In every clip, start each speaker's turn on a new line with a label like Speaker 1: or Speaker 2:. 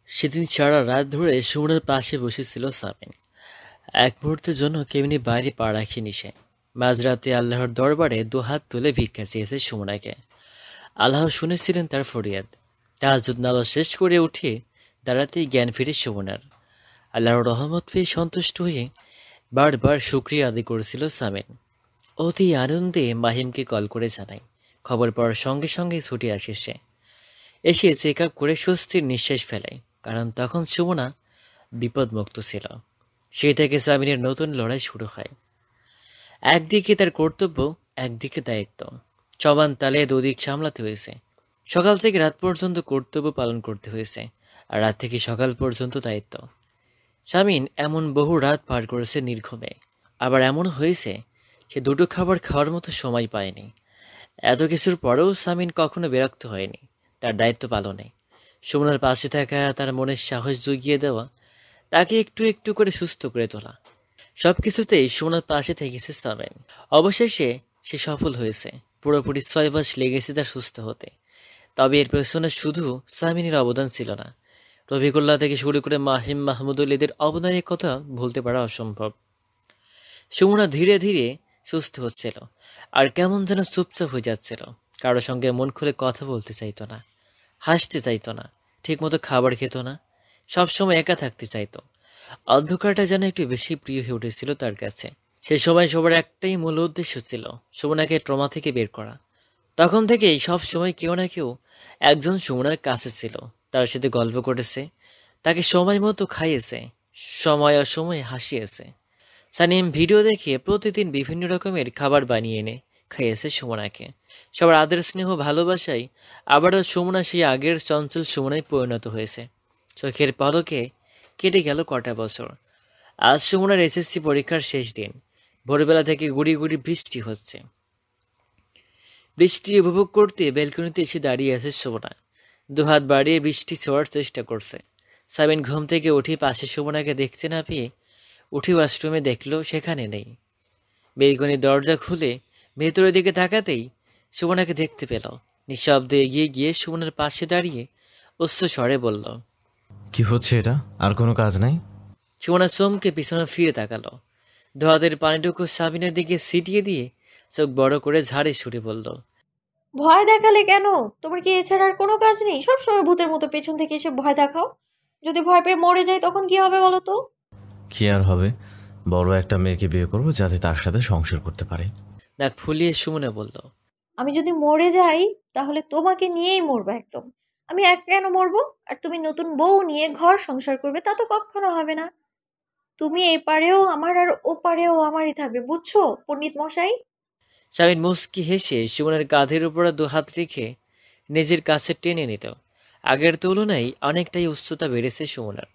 Speaker 1: সেদিন সারা রাত ধরে সুমনার পাশে বসেছিল সামিন। এক মুহূর্তের জন্য কেমনি বাইরে পা রাখেনি সে। মাঝরাতে আল্লাহর দরবারে দুহাত তুলে ভিক্ষা চেয়েছে সুমনাকে। আল্লাহ শুনেছিলেন তার ফরিয়াদ। তাহাজ্জুদ নামাজ শেষ করে উঠে দাঁড়াতেই জ্ঞান ফিরে সুমনার। আল্লাহর রহমত পেয়ে সন্তুষ্ট হয়ে বারবার শুকরিয়া আদায় করেছিল সামিন। অতি আনন্দে মাহিমকে কল করে জানায়। খবর পাওয়ার সঙ্গে সঙ্গে ছুটে আসে সে। এসে চেক আপ করে স্বস্তির নিঃশ্বাস ফেলে, কারণ তখন সুমনা বিপদমুক্ত ছিল। সেই থেকে সামিনের নতুন লড়াই শুরু হয়। একদিকে তার কর্তব্য, একদিকে দায়িত্ব। সমান তালে দুদিক সামলাতে হয়েছে। সকাল থেকে রাত পর্যন্ত কর্তব্য পালন করতে হয়েছে, আর রাত থেকে সকাল পর্যন্ত দায়িত্ব। সামিন এমন বহু রাত পার করেছে নির্ঘুমে। আবার এমন হয়েছে সে দুটো খাবার খাওয়ার মতো সময় পায়নি। এত কিছুর পরেও সামিন কখনো বিরক্ত হয়নি তার দায়িত্ব পালনে। সুমনার পাশে থাকা, তার মনের সাহস জুগিয়ে দেওয়া, তাকে একটু একটু করে সুস্থ করে তোলা, সবকিছুতেই সুমনার পাশে থেকেছে সামিন। অবশেষে সে সফল হয়েছে। পুরোপুরি 6 মাস লেগেছে তার সুস্থ হতে। তবে এর পেছনে শুধু সামিনের অবদান ছিল না। রফিকুল্লাহ থেকে শুরু করে মাহিম, মাহমুদুল, এদের অবদানের কথা ভুলতে পারা অসম্ভব। সুমনা ধীরে ধীরে সুস্থ হচ্ছিল, আর কেমন যেন চুপচাপ হয়ে যাচ্ছিল। কারোর সঙ্গে মন খুলে কথা বলতে চাইতো না, হাসতে চাইতো না, ঠিকমতো খাবার খেত না, সবসময় একা থাকতে চাইতো। অন্ধকারটা যেন একটু বেশি প্রিয় হয়ে উঠেছিল তার কাছে। সে সময় সবার একটাই মূল উদ্দেশ্য ছিল সুমনাকে ট্রমা থেকে বের করা। তখন থেকেই সব সময় কেউ না কেউ একজন সুমনার কাছে ছিল, তার সাথে গল্প করেছে, তাকে সময় মতো খাইয়েছে, সময় অসময়ে হাসিয়েছে। সানিম ভিডিও দেখে প্রতিদিন বিভিন্ন রকমের খাবার বানিয়ে এনে খাইয়েছে সুমনাকে। সবার আদর, স্নেহ, ভালোবাসায় আবারও সুমনা সেই আগের চঞ্চল সুমনায় পরিণত হয়েছে। চোখের পলকে কেটে গেল কটা বছর। আজ সুমনার এসএসসি পরীক্ষার শেষ দিন। ভোরবেলা থেকে গুড়ি গুড়ি বৃষ্টি হচ্ছে। বৃষ্টি উপভোগ করতে ব্যালকনিতে এসে দাঁড়িয়ে আছে সুমনা। দুহাত বাড়িয়ে বৃষ্টি ছোঁয়ার চেষ্টা করছে। সামিন ঘুম থেকে উঠে পাশে সুমনাকে দেখতে না পেয়ে উঠে ওয়াশরুমে দেখল সেখানে নেই। বেলকনির দরজা খুলে ভেতরের দিকে তাকাতেই সুমনাকে দেখতে পেল। নিঃশব্দে এগিয়ে গিয়ে সুমনার পাশে দাঁড়িয়ে উচ্চ স্বরে বলল,
Speaker 2: কি হচ্ছে এটা? আর কোনো কাজ নাই?
Speaker 1: সুমনা চমকে পিছনে ফিরে তাকালো। ধোয়াদের পানিটুকু সাবিনের দিকে ছিটিয়ে দিয়ে চোখ বড় করে ঝাড়ে ছুটে বলল,
Speaker 3: ভয় দেখালে কেন? তোমার কি এছাড়া আর কোনো কাজ নেই? সবসময় ভূতের মতো পেছন থেকে এসে ভয় দেখাও। যদি ভয় পেয়ে মরে যাই তখন কি হবে বলো তো?
Speaker 2: কি আর হবে, বড় একটা মেয়েকে বিয়ে করবো যাতে তার সাথে সংসার করতে পারে।
Speaker 1: নাক ফুলিয়ে সুমনা বলল,
Speaker 3: আমি যদি মরে যাই তাহলে তোমাকে নিয়েই মরবো একদম। আমি একা কেন মরবো? আর তুমি নতুন বউ নিয়ে ঘর সংসার করবে, তা তো কখনো হবে না। তুমি এপারেও আমার আর ওপারেও আমারই থাকবে, বুঝছো পণ্ডিত মশাই?
Speaker 1: সাবিন মুচকি হেসে সুমনের কাঁধের উপর দু হাত রেখে নিজের কাছে টেনে নিত। আগের তুলনায় অনেকটাই উচ্চতা বেড়েছে সুমনার।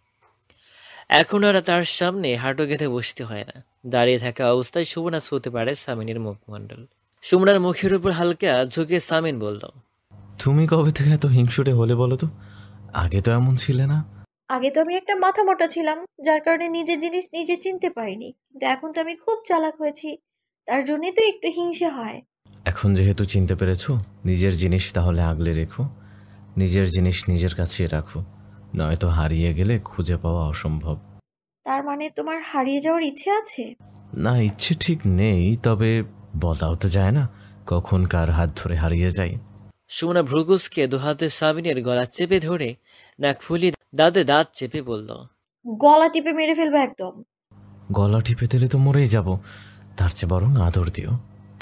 Speaker 1: এখন আর তার সামনে হাঁটু গেঁথে বসতে হয় না। দাঁড়িয়ে থাকা অবস্থায় সুমনা ছুঁতে পারে সামিনের মুখমণ্ডল। সুমনার মুখের উপর হালকা ঝুঁকে সামিন বলল,
Speaker 2: তুমি কবে থেকে এত হিংসুটে হলে বলো তো? আগে তো এমন ছিলে না।
Speaker 3: আগে তো আমি একটা মাথা মোটা ছিলাম, যার কারণে নিজের জিনিস নিজে চিনতে পারিনি, কিন্তু এখন তো আমি খুব চালাক হয়েছি, তার জন্যই তো একটু হিংসে হয়।
Speaker 2: এখন যেহেতু চিনতে পেরেছো, নিজের জিনিস তাহলে আগলে রেখো। নিজের জিনিস নিজের কাছে রাখো, নয়তো হারিয়ে গেলে খুঁজে পাওয়া অসম্ভব।
Speaker 3: তার মানে তোমার হারিয়ে যাওয়ার ইচ্ছে আছে?
Speaker 2: না, ইচ্ছে ঠিক নেই, তবে বলাও তো যায় না কখন কার হাত ধরে হারিয়ে যায়।
Speaker 1: সুমনা ভ্রুকুসকে দুহাতে সাবিনের গলা চেপে ধরে নাক ফুলিয়ে দাঁতে দাঁত চেপে বলল,
Speaker 3: গলা টিপে মেরে ফেলবে একদম।
Speaker 2: গলা টিপে দিলে তো মরেই যাব, তার চেয়ে বরং আদর দিও,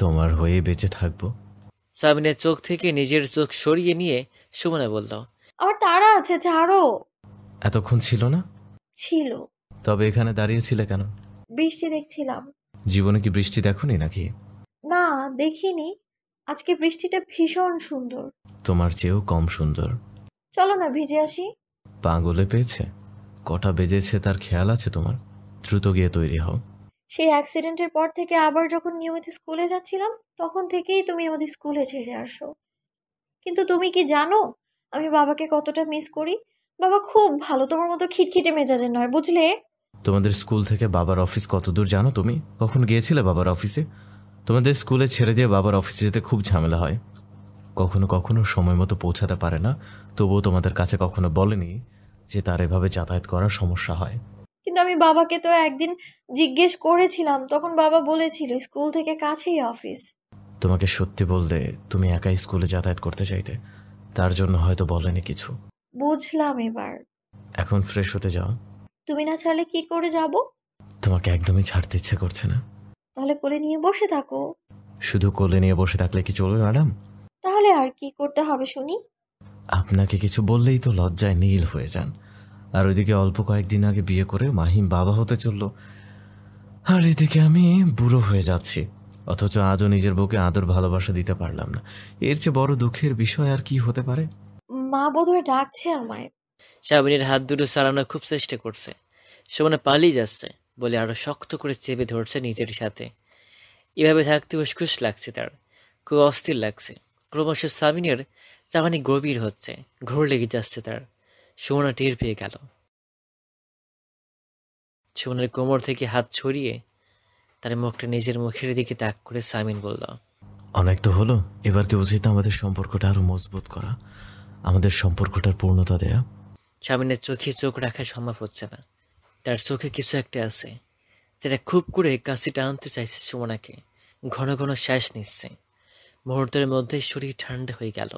Speaker 2: তোমার হয়ে বেঁচে থাকবো।
Speaker 1: সাবিনের চোখ থেকে নিজের চোখ সরিয়ে নিয়ে সুমনা বলল,
Speaker 3: আমার তাড়া আছে, ছাড়ো।
Speaker 2: এতক্ষণ ছিল না?
Speaker 3: ছিল।
Speaker 2: তবে এখানে দাঁড়িয়েছিলে কেন?
Speaker 3: বৃষ্টি দেখছিলাম।
Speaker 2: জীবনে কি বৃষ্টি দেখোনি নাকি?
Speaker 3: না, দেখিনি। আজকে বৃষ্টিটা ভীষণ সুন্দর।
Speaker 2: তোমার চেয়েও কম সুন্দর।
Speaker 3: চলো না ভিজে আসি।
Speaker 2: পাগলে পেয়েছে? কটা বেজেছে তার খেয়াল আছে তোমার? দ্রুত গিয়ে তৈরি হও।
Speaker 3: সেই অ্যাক্সিডেন্টের পর থেকে আবার যখন নিয়মিত স্কুলে যাচ্ছিলাম, তখন থেকেই তুমি আমাদের স্কুলে ছেড়ে আসো। কিন্তু তুমি কি জানো আমি বাবাকে কতটা মিস করি? বাবা খুব ভালো, তোমার মতো খিটখিটে মেজাজের নয়, বুঝলে?
Speaker 2: তোমাদের স্কুল থেকে বাবার অফিস কত দূর জানো তুমি? কখন গিয়েছিলে বাবার অফিসে? তোমাদের স্কুলে ছেড়ে দিয়ে বাবার অফিসে যেতে খুব ঝামেলা হয়। কখনো কখনো সময় মতো পৌঁছাতে পারে না, তবুও তোমাদের কাছে কখনো বলেনি যে তার এভাবে যাতায়াত করার সমস্যা হয়?
Speaker 3: কিন্তু আমি বাবাকে তো একদিন জিজ্ঞেস করেছিলাম, তখন বাবা বলেছিল স্কুল থেকে কাছেই অফিস।
Speaker 2: তোমাকে সত্যি বললে তুমি একাই স্কুলে যাতায়াত করতে চাইতে, তার জন্য হয়তো বলেনি কিছু।
Speaker 3: বুঝলাম এবার।
Speaker 2: এখন ফ্রেশ হতে যাও।
Speaker 3: তুমি না ছাড়লে কি করে যাব?
Speaker 2: তোমাকে একদমই ছাড়তে ইচ্ছে করছে না।
Speaker 3: তাহলে কোলে নিয়ে বসে থাকো।
Speaker 2: শুধু কোলে নিয়ে বসে থাকলে কি চলবে ম্যাডাম?
Speaker 3: তাহলে আর কি করতে হবে শুনি?
Speaker 2: আপনাকে কিছু বললেই তো লজ্জায় নীল হয়ে যান। আর ওইদিকে অল্প কয়েকদিন আগে বিয়ে করে মাহিম বাবা হতে চলল, আর এদিকে আমি বুড়ো হয়ে যাচ্ছি, অথচ আজও নিজের বউকে আদর ভালোবাসা দিতে পারলাম না। এর চেয়ে বড় দুঃখের বিষয় আর কি হতে পারে?
Speaker 3: মা বোধহয় ডাকছে আমায়।
Speaker 1: শামিনীর হাত দুটো সারানোর খুব চেষ্টা করছে। সুমনা পালিয়ে যাচ্ছে বলে আরো শক্ত করে চেপে ধরছে নিজের সাথে। এভাবে থাকতে উসখুস লাগছে তার, খুব অস্থির লাগছে। ক্রমশ সামিনের চাহনি গভীর হচ্ছে, ঘোর লেগে যাচ্ছে তার। সুমনা টের পেয়ে গেল। সুমনের কোমর থেকে হাত ছড়িয়ে তার মুখটা নিজের মুখের দিকে তাক করে সামিন বলল,
Speaker 2: অনেক তো হলো, এবার কি উচিত আমাদের সম্পর্কটা আরো মজবুত করা, আমাদের সম্পর্কটার পূর্ণতা দেয়া?
Speaker 1: সামিনের চোখে চোখ রাখা সম্ভব হচ্ছে না। তার চোখে কিছু একটা আছে যেটা খুব করে কাছে টানতে চাইছে সুমনাকে। ঘন ঘন শ্বাস নিচ্ছে। মুহূর্তের মধ্যেই শরীর ঠান্ডা হয়ে গেল।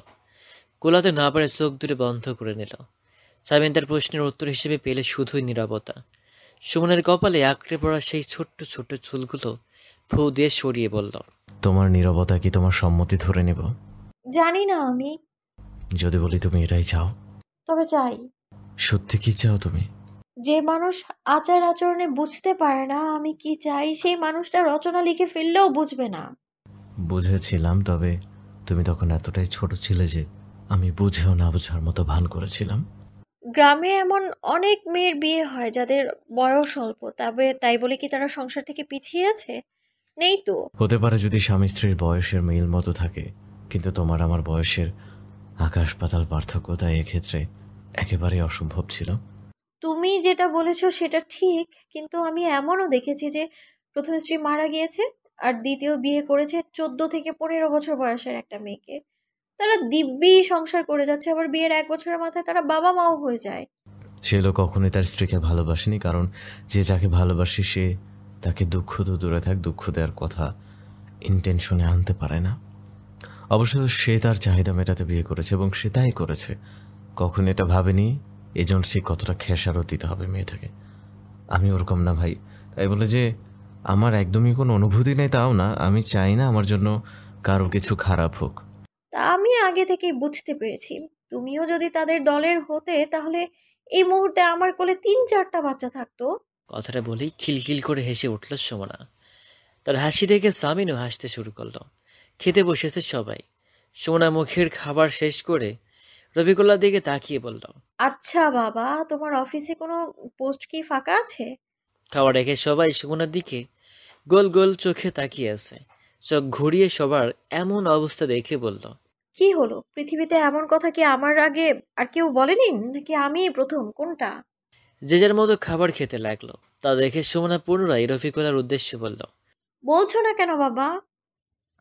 Speaker 1: কোলাতে না পারে চোখ দুটো বন্ধ করে নিল। সামিন তার প্রশ্নের উত্তর হিসেবে পেলে শুধুই নীরবতা। সুমনের কপালে আঁকড়ে পড়া সেই ছোট্ট ছোট্ট চুলগুলো ফু দিয়ে সরিয়ে বলল,
Speaker 2: তোমার নীরবতা কি তোমার সম্মতি ধরে নেব?
Speaker 3: জানি না আমি।
Speaker 2: যদি বলি তুমি এটাই চাও?
Speaker 3: তবে চাই।
Speaker 2: সত্যি কি চাও তুমি?
Speaker 3: যে মানুষ আচার আচরণে বুঝতে পারে না আমি কি চাই, সেই মানুষটা রচনা লিখে ফেললেও বুঝবে না।
Speaker 2: বুঝেছিলাম, তবে তুমি তখন এতটাই ছোট ছিলে যে আমি বুঝেও না বোঝার মতো ভান করেছিলাম।
Speaker 3: গ্রামে এমন অনেক মেয়ের বিয়ে হয় যাদের বয়স অল্প, তবে তাই বলে কি তারা সংসার থেকে পিছিয়ে আছে? নেই তো।
Speaker 2: হতে পারে যদি স্বামী স্ত্রীর বয়সের মিল মতো থাকে, কিন্তু তোমার আমার বয়সের আকাশ পাতাল পার্থক্য, তাই এক্ষেত্রে একেবারেই অসম্ভব ছিল।
Speaker 3: তুমি যেটা বলেছো সেটা ঠিক, কিন্তু আমি এমনও দেখেছি যে প্রথম স্ত্রী মারা গিয়েছে আর দ্বিতীয় বিয়ে করেছে 14 থেকে 15 বছর বয়সের একটা মেয়েকে। তারা দিব্যি সংসার করে যাচ্ছে, আবার বিয়ের 1 বছরের মাথায় তারা বাবা মাও হয়ে যায়।
Speaker 2: সে লোক কখনোই তার স্ত্রীকে ভালোবাসেনি, কারণ যে যাকে ভালোবাসে সে তাকে দুঃখ তো দূরে থাক, দুঃখ দেওয়ার কথা ইন্টেনশনে আনতে পারে না। অবশ্য সে তার চাহিদা মেটাতে বিয়ে করেছে এবং সে তাই করেছে। কখন এটা ভাবেনি এজন্য ঠিক কতটা খেসারত দিতে হবে মেয়েটাকে। আমি ওরকম না ভাই, তাই বলে যে আমার একদমই কোনো অনুভূতি নেই তাও না। আমি চাই না আমার জন্য কারো কিছু খারাপ হোক।
Speaker 3: তা আমি আগে থেকেই বুঝতে পেরেছি, তুমিও যদি তাদের দলের হতে তাহলে এই মুহূর্তে আমার কোলে 3-4টা বাচ্চা থাকতো।
Speaker 1: কথাটা বলেই খিলখিল করে হেসে উঠল সুমনা। তার হাসি দেখে সামিনও হাসতে শুরু করলো। খেতে বসেছে সবাই। সুমনা মুখের খাবার শেষ করে রফিকুল্লার দিকে তাকিয়ে বলল,
Speaker 3: আচ্ছা বাবা, তোমার অফিসে কোনো পোস্ট কি ফাঁকা আছে?
Speaker 1: খাবার রেখে সবাই সুমনার দিকে গোল গোল চোখে তাকিয়ে আছে। চোখ ঘুরিয়ে সবার এমন অবস্থা দেখে বলল,
Speaker 3: কি হলো? পৃথিবীতে এমন কথা কি আমার আগে আর কেউ বলেনি, নাকি আমিই প্রথম? কোনটা?
Speaker 1: যে যার মতো খাবার খেতে লাগলো। তা দেখে সুমনা পুনরায় রফিকুল্লার উদ্দেশ্যে বলল,
Speaker 3: বলছো না কেন বাবা?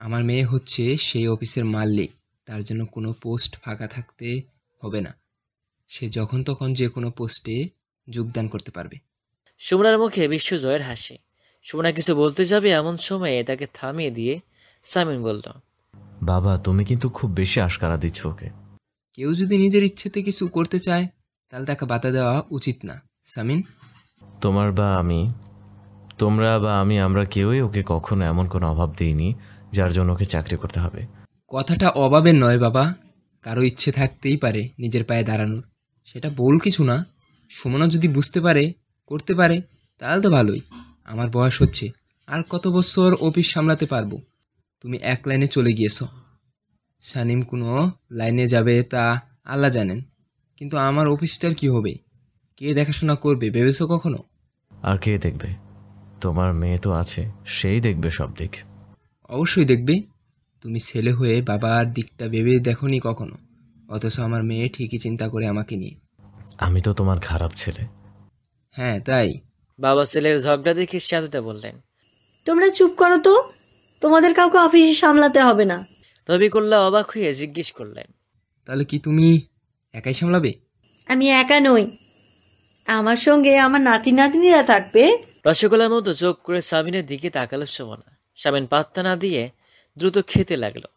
Speaker 4: আমার মেয়ে হচ্ছে সেই অফিসের মালিক, তার জন্য কোনো পোস্ট ফাঁকা থাকতে হবে না। সে যখন তখন যে কোনো পোস্টে যোগদান করতে পারবে।
Speaker 1: সুমনার মুখে বিশ্বজয়ের হাসি। সুমনা কিছু বলতে যাবে এমন সময়ে তাকে থামিয়ে দিয়ে সামিন বলল,
Speaker 2: বাবা তুমি কিন্তু খুব বেশি আশকারা দিচ্ছ ওকে।
Speaker 4: কেউ যদি নিজের ইচ্ছেতে কিছু করতে চায় তাহলে তাকে বাধা দেওয়া উচিত না, সামিন।
Speaker 2: তোমার বা আমি, তোমরা বা আমি, আমরা কেউই ওকে কখনো এমন কোনো অভাব দিইনি যার জন্য ওকে চাকরি করতে হবে।
Speaker 4: কথাটা অভাবের নয় বাবা, কারো ইচ্ছে থাকতেই পারে নিজের পায়ে দাঁড়ানোর, সেটা ভুল কিছু না। সুমনা যদি বুঝতে পারে, করতে পারে, তাহলে তো ভালোই। আমার বয়স হচ্ছে, আর কত বছর অফিস সামলাতে পারবো। তুমি এক লাইনে চলে গিয়েছো, সানিম কোনো লাইনে যাবে তা আল্লাহ জানেন, কিন্তু আমার অফিসটার কি হবে? কে দেখাশোনা করবে ভেবেছো কখনো?
Speaker 2: আর কে দেখবে? তোমার মেয়ে তো আছে, সেই দেখবে সব দিক।
Speaker 4: অবশ্যই দেখবে। তুমি ছেলে হয়ে বাবার দিকটা ভেবে দেখোনি কখনো, অথচ আমার মেয়ে ঠিকই চিন্তা করে আমাকে নিয়ে।
Speaker 2: আমি তো তোমার খারাপ ছেলে?
Speaker 4: হ্যাঁ তাই।
Speaker 1: বাবা ছেলের ঝগড়া দেখে সাজদা বললেন,
Speaker 5: তোমরা চুপ করো তো, তোমাদের কাউকে অফিসে সামলাতে হবে না।
Speaker 1: রবিকুল্লাহ অবাক হয়ে জিজ্ঞেস করলেন,
Speaker 4: তাহলে কি তুমি একাই সামলাবে?
Speaker 5: আমি একা নই, আমার সঙ্গে আমার নাতি নাতনিরা থাকবে।
Speaker 1: রসগোল্লার মতো চোখ করে সামিনের দিকে তাকালো সুমনা। সামিন পাত্তা না দিয়ে দ্রুত খেতে লাগলো।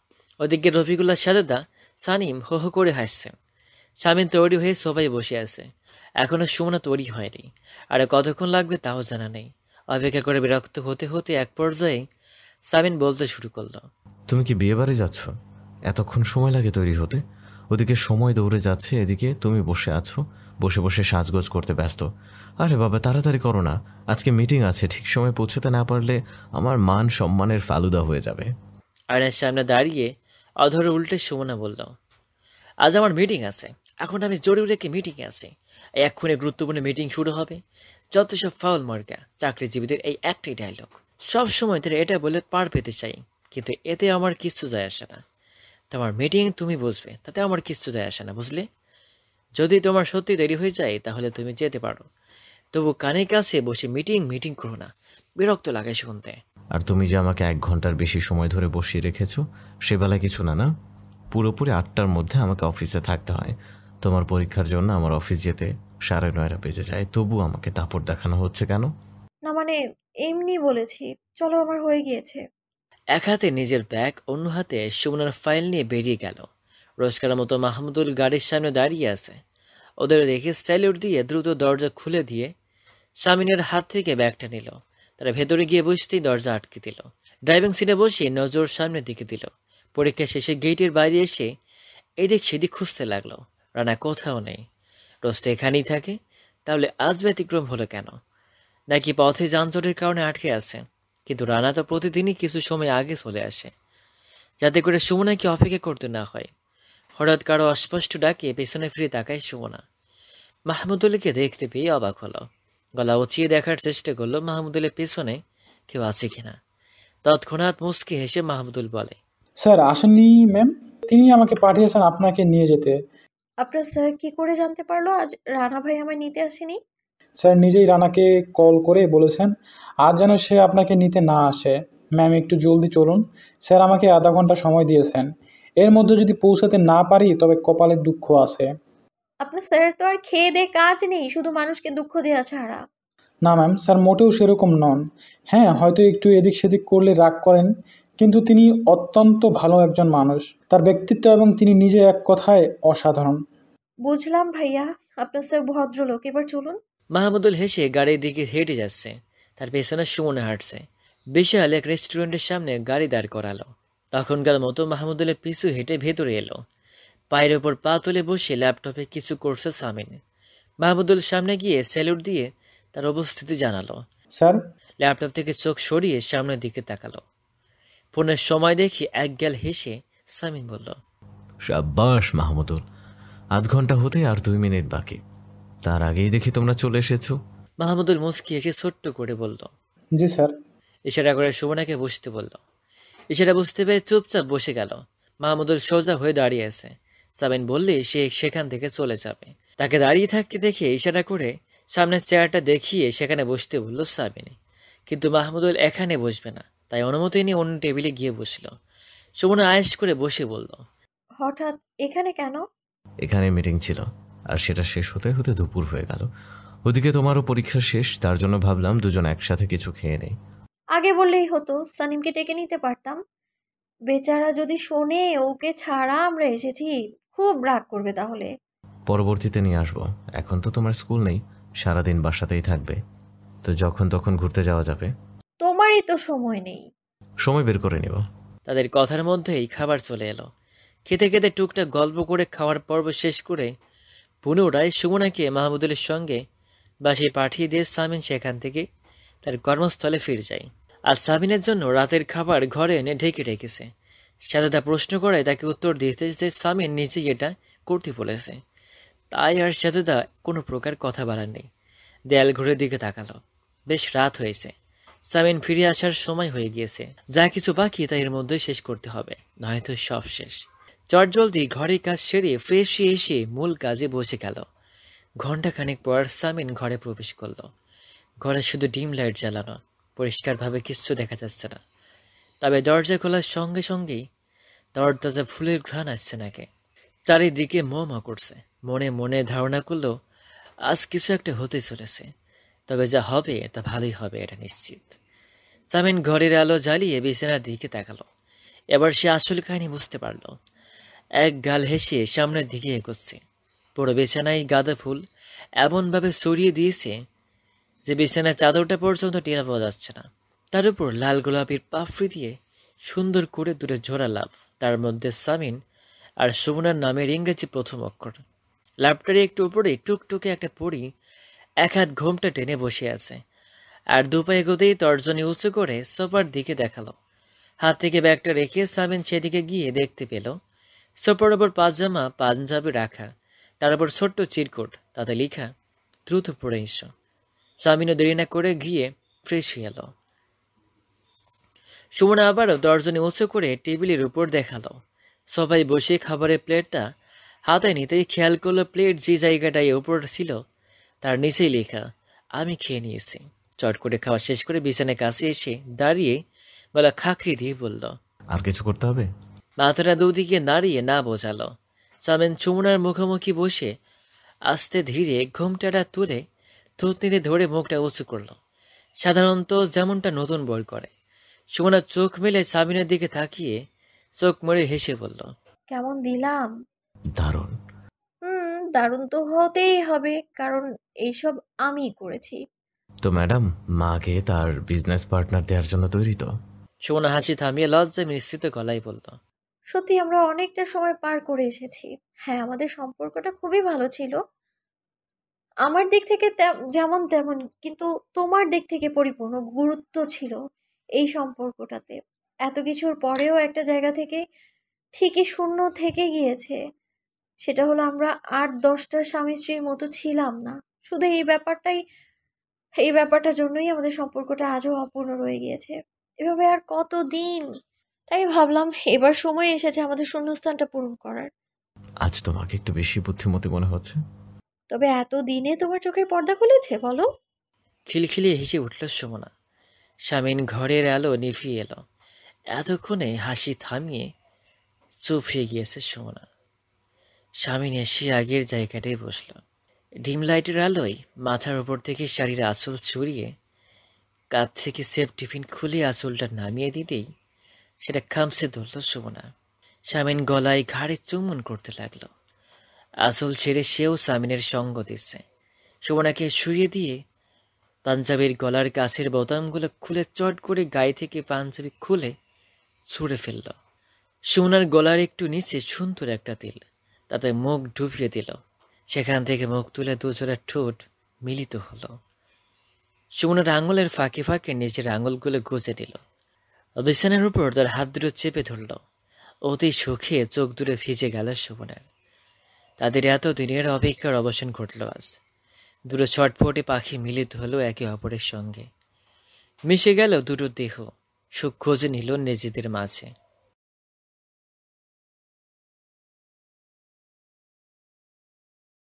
Speaker 1: ওদিকে রফিকুল্লাহ সাজেদা সানিম হো হো করে হাসছেন। সামিন তৈরি হয়ে সোফায় বসে আছে। এখনো সুমনা তৈরি হয়নি, আর কতক্ষণ লাগবে তাও জানা নেই। অপেক্ষা করে বিরক্ত হতে হতে এক পর্যায়ে সামিন বলতে শুরু করলো,
Speaker 2: তুমি কি বিয়ে বাড়ি যাচ্ছ? এতক্ষণ সময় লাগে তৈরি হতে? ওদিকে সময় দৌড়ে যাচ্ছে, এদিকে তুমি বসে আছো, বসে বসে সাজগোজ করতে ব্যস্ত। আরে বাবা, তাড়াতাড়ি করো না, আজকে মিটিং আছে, ঠিক সময় পৌঁছতে না পারলে আমার মান সম্মানের ফালুদা হয়ে যাবে।
Speaker 1: আয়নার সামনে দাঁড়িয়ে অধর উল্টে সুমনা বলল, আজ আমার মিটিং আছে, এখন আমি জরুরি একটি মিটিংয়ে আছি। এক্ষুনি গুরুত্বপূর্ণ মিটিং শুরু হবে। যত সব ফাউল মার্কা চাকরিজীবীদের এই একটাই ডায়লগ, সব সময় তারা এটা বলে পার পেতে চাই, কিন্তু এতে আমার কিচ্ছু যায় আসে না। তোমার মিটিং তুমি বুঝবে, তাতে আমার কিচ্ছু যায় আসে না, বুঝলে? যদি তোমার সত্যি দেরি হয়ে যায় তাহলে তুমি যেতে পারো, তবু কানে কাছে বসে মিটিং মিটিং করো না, বিরক্ত লাগে শুনতে।
Speaker 2: আর তুমি যে আমাকে 1 ঘন্টার বেশি সময় ধরে বসিয়ে রেখেছো, সে বেলা কিছু না, না? পুরোপুরি 8টার মধ্যে আমাকে অফিসে থাকতে হয়। তোমার পরীক্ষার জন্য আমার অফিস যেতে 9:30 বেজে যায়, তবু আমাকে দাপট দেখানো হচ্ছে কেন?
Speaker 3: না মানে এমনি বলেছি, চলো আমার হয়ে গিয়েছে।
Speaker 1: এক হাতে নিজের ব্যাগ, অন্য হাতে সুমনার ফাইল নিয়ে বেরিয়ে গেল। রোজকার মতো মাহমুদুল গাড়ির সামনে দাঁড়িয়ে আছে। ওদের দেখে স্যালিউট দিয়ে দ্রুত দরজা খুলে দিয়ে সামিনের হাত থেকে ব্যাগটা নিল। তারা ভেতরে গিয়ে বসতেই দরজা আটকে দিল। ড্রাইভিং সিটে বসে নজর সামনের দিকে দিল। পরীক্ষা শেষে গেটের বাইরে এসে এদিক সেদিক খুঁজতে লাগলো। রানা কোথাও নেই। রোজ তো এখানেই থাকে, তাহলে আজ ব্যতিক্রম হলো কেন? নাকি পথে যানজটের কারণে আটকে আছে? কিন্তু রানা তো প্রতিদিনই কিছু সময় আগে চলে আসে, যাতে করে সুমনাকে অপেক্ষা করতে না হয়। হঠাৎ কারো অস্পষ্ট ডাকে পেছনে ফিরে তাকায় সুমনা। মাহমুদুলকে দেখতে পেয়ে অবাক হলো। গলা উঁচিয়ে দেখার চেষ্টা করলো মাহমুদুলের পেছনে কেউ আছে কিনা। তৎক্ষণাৎ মুচকি হেসে মাহমুদুল বলে,
Speaker 6: স্যার আসেননি ম্যাম, তিনি আমাকে পাঠিয়েছেন আপনাকে নিয়ে যেতে।
Speaker 3: আপনার স্যার কি করে জানতে পারলো আজ রানা ভাই আমায় নিতে আসেনি?
Speaker 6: স্যার নিজেই রানাকে কল করে বলেছেন আজ যেন সে আপনাকে নিতে না আসে। ম্যাম একটু জলদি চলুন, স্যার আমাকে আধা ঘন্টা সময় দিয়েছেন, এর মধ্যে যদি পৌঁছাতে না পারি তবে কপালে দুঃখ আছে।
Speaker 3: আপনার স্যার তো আর খেয়ে দে কাজ নেই, শুধু মানুষকে দুঃখ দেওয়া ছাড়া।
Speaker 6: না ম্যাম, স্যার মোটেও সেরকম নন। হ্যাঁ, হয়তো একটু এদিক সেদিক করলে রাগ করেন, কিন্তু তিনি অত্যন্ত ভালো একজন মানুষ। তার ব্যক্তিত্ব এবং তিনি নিজে এক কথায় অসাধারণ।
Speaker 3: বুঝলাম ভাইয়া, আপনার স্যার ভদ্রলোক, এবার চলুন।
Speaker 1: মাহমুদুল হেসে গাড়ির দিকে হেঁটে যাচ্ছে। তার পেছনে সুমনা হাঁটছে। বিশাল এক রেস্টুরেন্টের সামনে গাড়ি দাঁড় করালো। তখনকার মতো মাহমুদুলের পিছু হেঁটে ভেতরে এলো। পায়ের ওপর পা তুলে বসে ল্যাপটপে কিছু করছে সামিন। মাহমুদুল সামনে গিয়ে স্যালুট দিয়ে তার উপস্থিতি জানালো।
Speaker 6: স্যার,
Speaker 1: ল্যাপটপ থেকে চোখ সরিয়ে সামনের দিকে তাকালো। ফোনের সময় দেখে একগাল হেসে সামিন বলল,
Speaker 2: শাবাশ মাহমুদুল, আধ ঘন্টা হতে আর 2 মিনিট বাকি, তার আগেই দেখি তোমরা চলে এসেছো।
Speaker 1: মাহমুদুল মুচকি এসে ছোট্ট করে বলল।
Speaker 6: জি স্যার।
Speaker 1: ইশারা করে সুমনাকে বসতে বলল। ইশারা বুঝতে পেরে চুপচাপ বসে গেল। মাহমুদুল সোজা হয়ে দাঁড়িয়ে আছে। সামিন বললে সে সেখান থেকে চলে যাবে। তাকে দাঁড়িয়ে থাকতে দেখে ইশারা করে সামনের চেয়ারটা দেখিয়ে সেখানে বসতে বলল সামিন। কিন্তু মাহমুদুল এখানে বসবে না, তাই অনুমতি নিয়ে অন্য টেবিলে গিয়ে বসল। সুমনা আয়েশ করে বসে বলল,
Speaker 3: হঠাৎ এখানে কেন?
Speaker 2: এখানে মিটিং ছিল, আর সেটা শেষ হতে হতে দুপুর হয়ে গেল। ওদিকে তোমারও পরীক্ষা শেষ, তার জন্য ভাবলাম দুজন একসাথে কিছু খেয়ে নেই।
Speaker 3: আগে বললেই হতো, সানিমকে ডেকে নিতে পারতাম। বেচারা যদি শোনে ওকে ছাড়া আমরা এসেছি, খুব রাগ করবে তাহলে।
Speaker 2: পরবর্তীতে নিয়ে আসবো, এখন তো তোমার স্কুল নেই, সারাদিন বাসাতেই থাকবে, তো যখন তখন ঘুরতে যাওয়া যাবে।
Speaker 3: তোমারই তো সময় নেই।
Speaker 2: সময় বের করে নিব।
Speaker 1: তাদের কথার মধ্যেই খাবার চলে এলো। খেতে খেতে টুকটাক গল্প করে খাওয়ার পর্ব শেষ করে পুনরায় সুমনাকে মাহমুদুলের সঙ্গে বাসায় পাঠিয়ে দিয়ে সামিন সেখান থেকে তার কর্মস্থলে ফিরে যায়। আর সামিনের জন্য রাতের খাবার ঘরে এনে ঢেকে রেখেছে। সাজেদা প্রশ্ন করে তাকে উত্তর দিতে যে সামিন নিজেই এটা করতে বলেছে। তাই আর সাজেদা কোনো প্রকার কথা বাড়াননি। দেয়াল ঘুরের দিকে তাকালো। বেশ রাত হয়েছে। সামিন ফিরে আসার সময় হয়ে গিয়েছে। যা কিছু বাকি তা এর মধ্যেই শেষ করতে হবে, নয়তো সব শেষ। চটজলদি ঘরের কাজ সেরে ফ্রেশ হয়ে এসে মূল কাজে বসে গেল। ঘণ্টাখানেক পর সামিন ঘরে প্রবেশ করলো। ঘরে শুধু ডিম লাইট জ্বালানো, পরিষ্কারভাবে কিচ্ছু দেখা যাচ্ছে না। তবে দরজা খোলার সঙ্গে সঙ্গেই তরতাজা ফুলের ঘ্রাণ আসছে নাকি। চারিদিকে ম করছে। মনে মনে ধারণা করলো আজ কিছু একটা হতে চলেছে, তবে যা হবে তা ভালোই হবে, এটা নিশ্চিত। সামিন ঘরের আলো জ্বালিয়ে বিছানার দিকে তাকালো। এবার সে আসল কাহিনী বুঝতে পারল। এক গাল হেসে সামনের দিকে এগোচ্ছে। পুরো বিছানায় গাঁদা ফুল এমনভাবে ছড়িয়ে দিয়েছে যে বিছানার চাদরটা পর্যন্ত টেনে পাওয়া যাচ্ছে না। তার উপর লাল গোলাপির পাফড়ি দিয়ে সুন্দর করে দুটো জোড়া লাভ, তার মধ্যে সামিন আর সুমনার নামের ইংরেজি প্রথম অক্ষর। লাভটারে একটু উপরে টুকটুকে একটা পরি এক হাত ঘোমটা টেনে বসে আছে, আর দুপায়ে এগোতেই তর্জনী উঁচু করে সোফার দিকে দেখালো। হাত থেকে ব্যাগটা রেখে সামিন সেদিকে গিয়ে দেখতে পেল সোফার ওপর পাজামা পাঞ্জাবি রাখা, তার উপর ছোট্ট চিরকুট, তাতে লেখা দ্রুত পড়ে এসো। সামিনও দেরি না করে গিয়ে ফ্রেশ হয়ে এলো। সুমনা আবারও তর্জনী উঁচু করে টেবিলের উপর দেখালো। সবাই বসে খাবারের প্লেটটা হাতে নিতেই খেয়াল করলো প্লেট যে জায়গাটায় উপর ছিল তার নিচেই লেখা আমি খেয়ে নিয়েছি। চট করে খাওয়া শেষ করে বিছানার কাছে এসে দাঁড়িয়ে গলা খাকড়ি দিয়ে বলল,
Speaker 2: আর কিছু করতে হবে?
Speaker 1: মাথাটা দুদিকে নাড়িয়ে না বোঝালো। সামিন সুমনার মুখোমুখি বসে আস্তে ধীরে ঘোমটাটা তুলে থুতনিতে ধরে মুখটা উঁচু করলো, সাধারণত যেমনটা নতুন বই করে। সুমনা চোখ মেলে সামিনের দিকে তাকিয়ে চোখ মুড়ে হেসে বলল,
Speaker 3: কেমন দিলাম?
Speaker 2: দারুণ।
Speaker 3: দারুণ তো হতেই হবে, কারণ এইসব আমি করেছি।
Speaker 2: তো ম্যাডাম, মাকে তার বিজনেস পার্টনার দেওয়ার জন্য তৈরি তো?
Speaker 1: সুমনা হাসি থামিয়ে লজ্জায় মিশ্রিত গলায় বলল,
Speaker 3: সত্যি আমরা অনেকটা সময় পার করে এসেছি। হ্যাঁ, আমাদের সম্পর্কটা খুবই ভালো ছিল। আমার দিক থেকে যেমন তেমন, কিন্তু তোমার দিক থেকে পরিপূর্ণ গুরুত্ব ছিল এই সম্পর্কটাতে। এত কিছুর পরেও একটা জায়গা থেকে ঠিকই শূন্য থেকে গিয়েছে। সেটা হলো আমরা ৮-১০টা স্বামী স্ত্রীর মতো ছিলাম না। শুধু এই ব্যাপারটার জন্যই আমাদের সম্পর্কটা আজও অপূর্ণ রয়ে গিয়েছে। এভাবে আর কতদিন? তাই ভাবলাম এবার সময় এসেছে আমাদের শূন্যস্থানটা পূরণ করার।
Speaker 2: আজ তোমাকে একটু বেশি বুদ্ধিমতী মনে হচ্ছে।
Speaker 3: তবে এত দিনে তোমার চোখের পর্দা খুলেছে বলো?
Speaker 1: খিলখিলিয়ে হেসে উঠল সুমনা। স্বামীন ঘরের আলো নিভিয়ে এলো। এতক্ষণে হাসি থামিয়ে চুপ হয়ে গিয়েছে সুমনা। স্বামীন এসে আগের জায়গাটায় বসল। ডিম লাইটের আলোয় মাথার উপর থেকে শাড়ির আঁচল চড়িয়ে কাঁধ থেকে সেফ টিফিন খুলে আঁচলটা নামিয়ে দিতেই সেটা খামসে ধরল সুমনা। স্বামীন গলায় ঘাড়ে চুম্বন করতে লাগলো। আঁচল ছেড়ে সেও স্বামীনের সঙ্গ দিচ্ছে। সুমনাকে শুইয়ে দিয়ে পাঞ্জাবির গলার কাছের বোতামগুলো খুলে চট করে গায়ে থেকে পাঞ্জাবি খুলে ছুঁড়ে ফেলল। সুমনার গলার একটু নিচে সুন্দর একটা তিল, তাতে মুখ ডুবিয়ে দিল। সেখান থেকে মুখ তুলে দুজোড়া ঠোঁট মিলিত হলো। সুমনার আঙুলের ফাঁকে ফাঁকে নিজের আঙুলগুলো গুজে দিল। বিছানার উপর তার হাত দুটো চেপে ধরল। অতি সুখে চোখ দুটো ভিজে গেল সুমনার। তাদের এত দিনের অপেক্ষার অবসান ঘটল আজ। দুটো ছটফটে পাখি মিলিত হলো একে অপরের সঙ্গে। মিশে গেল দুটো দেহ, সুখ খুঁজে নিল নিজেদের মাঝে।